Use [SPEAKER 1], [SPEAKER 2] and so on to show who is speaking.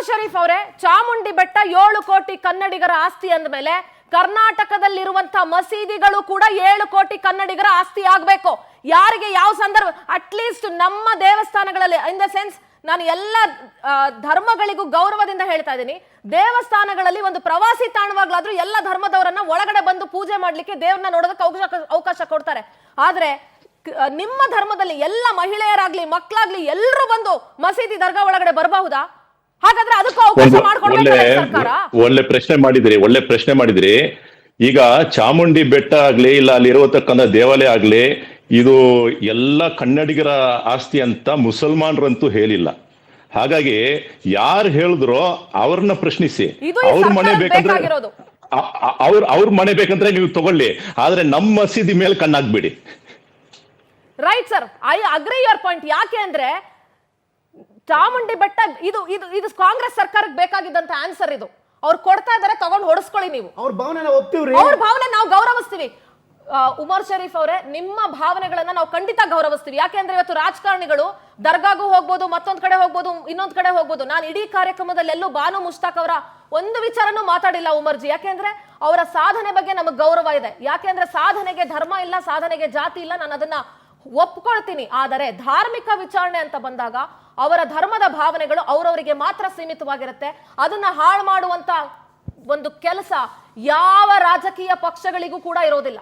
[SPEAKER 1] ಉಮರ್ ಶರೀಫ್ ಅವರೇ, ಚಾಮುಂಡಿ ಬೆಟ್ಟ 7 ಕೋಟಿ ಕನ್ನಡಿಗರ ಆಸ್ತಿ ಅಂದಮೇಲೆ ಕರ್ನಾಟಕದಲ್ಲಿರುವಂತ ಮಸೀದಿಗಳು ಕೂಡ 7 ಕೋಟಿ ಕನ್ನಡಿಗರ ಆಸ್ತಿ ಆಗ್ಬೇಕು. ಯಾರಿಗೆ ಯಾವ ಸಂದರ್ಭ, ಅಟ್ಲೀಸ್ಟ್ ನಮ್ಮ ದೇವಸ್ಥಾನಗಳಲ್ಲಿ, ಇನ್ ದ ಸೆನ್ಸ್ ನಾನು ಎಲ್ಲ ಧರ್ಮಗಳಿಗೂ ಗೌರವದಿಂದ ಹೇಳ್ತಾ ಇದ್ದೀನಿ, ದೇವಸ್ಥಾನಗಳಲ್ಲಿ ಒಂದು ಪ್ರವಾಸಿ ತಾಣವಾಗ್ಲಾದ್ರೂ ಎಲ್ಲ ಧರ್ಮದವರನ್ನ ಒಳಗಡೆ ಬಂದು ಪೂಜೆ ಮಾಡ್ಲಿಕ್ಕೆ, ದೇವ್ರನ್ನ ನೋಡೋದಕ್ಕೆ ಅವಕಾಶ ಕೊಡ್ತಾರೆ. ಆದ್ರೆ ನಿಮ್ಮ ಧರ್ಮದಲ್ಲಿ ಎಲ್ಲ ಮಹಿಳೆಯರಾಗ್ಲಿ ಮಕ್ಕಳಾಗ್ಲಿ ಎಲ್ಲರೂ ಬಂದು ಮಸೀದಿ ದರ್ಗಾ ಒಳಗಡೆ ಬರಬಹುದಾ? ಹಾಗಾದ್ರೆ ಅದಕ್ಕೂ ಅವಕಾಶ ಮಾಡ್ಕೊಡ್ಬೇಕು ಸರ್ಕಾರ.
[SPEAKER 2] ಒಳ್ಳೆ ಪ್ರಶ್ನೆ ಮಾಡಿದ್ರಿ. ಈಗ ಚಾಮುಂಡಿ ಬೆಟ್ಟ ಆಗ್ಲಿ, ಇಲ್ಲ ಅಲ್ಲಿ ಇರತಕ್ಕಂಥ ದೇವಾಲಯ ಆಗ್ಲಿ, ಇದು ಎಲ್ಲ ಕನ್ನಡಿಗರ ಆಸ್ತಿ ಅಂತ ಮುಸಲ್ಮಾನರಂತೂ ಹೇಳಿಲ್ಲ. ಹಾಗಾಗಿ ಯಾರು ಹೇಳಿದ್ರೋ ಅವ್ರನ್ನ ಪ್ರಶ್ನಿಸಿ. ಅವ್ರ ಮನೆ ಬೇಕಂದ್ರೆ ಅವ್ರ ಮನೆ ಬೇಕಂದ್ರೆ ನೀವು ತಗೊಳ್ಳಿ, ಆದ್ರೆ ನಮ್ಮ ಮಸೀದಿ ಮೇಲೆ ಕಣ್ಣಾಗ್ಬೇಡಿ.
[SPEAKER 1] Right sir, I agree your point. ಯಾಕೆ ಅಂದ್ರೆ ಚಾಮುಂಡಿ ಬೆಟ್ಟ ಇದು ಕಾಂಗ್ರೆಸ್ ಸರ್ಕಾರಕ್ಕೆ ಬೇಕಾಗಿದ್ದಂತ ಆನ್ಸರ್. ಇದು ಅವ್ರು ಕೊಡ್ತಾ ಇದಾರೆ, ತಗೊಂಡು ಹೊಡಿಸ್ಕೊಳ್ಳಿ. ನೀವು ಅವ್ರ ಭಾವನೆ ನಾವು ಗೌರವಿಸ್ತೀವಿ. ಉಮರ್ ಶರೀಫ್ ಅವರೇ, ನಿಮ್ಮ ಭಾವನೆಗಳನ್ನ ನಾವು ಖಂಡಿತ ಗೌರವಿಸ್ತೀವಿ. ಯಾಕೆಂದ್ರೆ ಇವತ್ತು ರಾಜಕಾರಣಿಗಳು ದರ್ಗಾಗೂ ಹೋಗ್ಬೋದು, ಮತ್ತೊಂದ್ ಕಡೆ ಹೋಗ್ಬೋದು, ಇನ್ನೊಂದ್ ಕಡೆ ಹೋಗ್ಬೋದು. ನಾನು ಇಡೀ ಕಾರ್ಯಕ್ರಮದಲ್ಲಿ ಎಲ್ಲೂ ಬಾನು ಮುಷ್ತಾಕ್ ಅವರ ಒಂದು ವಿಚಾರನೂ ಮಾತಾಡಿಲ್ಲ ಉಮರ್ಜಿ. ಯಾಕೆಂದ್ರೆ ಅವರ ಸಾಧನೆ ಬಗ್ಗೆ ನಮಗೆ ಗೌರವ ಇದೆ. ಯಾಕೆಂದ್ರೆ ಸಾಧನೆಗೆ ಧರ್ಮ ಇಲ್ಲ, ಸಾಧನೆಗೆ ಜಾತಿ ಇಲ್ಲ, ನಾನು ಅದನ್ನ ಒಪ್ಕೊಳ್ತೀನಿ. ಆದರೆ ಧಾರ್ಮಿಕ ವಿಚಾರಣೆ ಅಂತ ಬಂದಾಗ ಅವರ ಧರ್ಮದ ಭಾವನೆಗಳು ಅವರವರಿಗೆ ಮಾತ್ರ ಸೀಮಿತವಾಗಿರುತ್ತೆ. ಅದನ್ನ ಹಾಳು ಮಾಡುವಂತ ಒಂದು ಕೆಲಸ ಯಾವ ರಾಜಕೀಯ ಪಕ್ಷಗಳಿಗೂ ಕೂಡ ಇರೋದಿಲ್ಲ.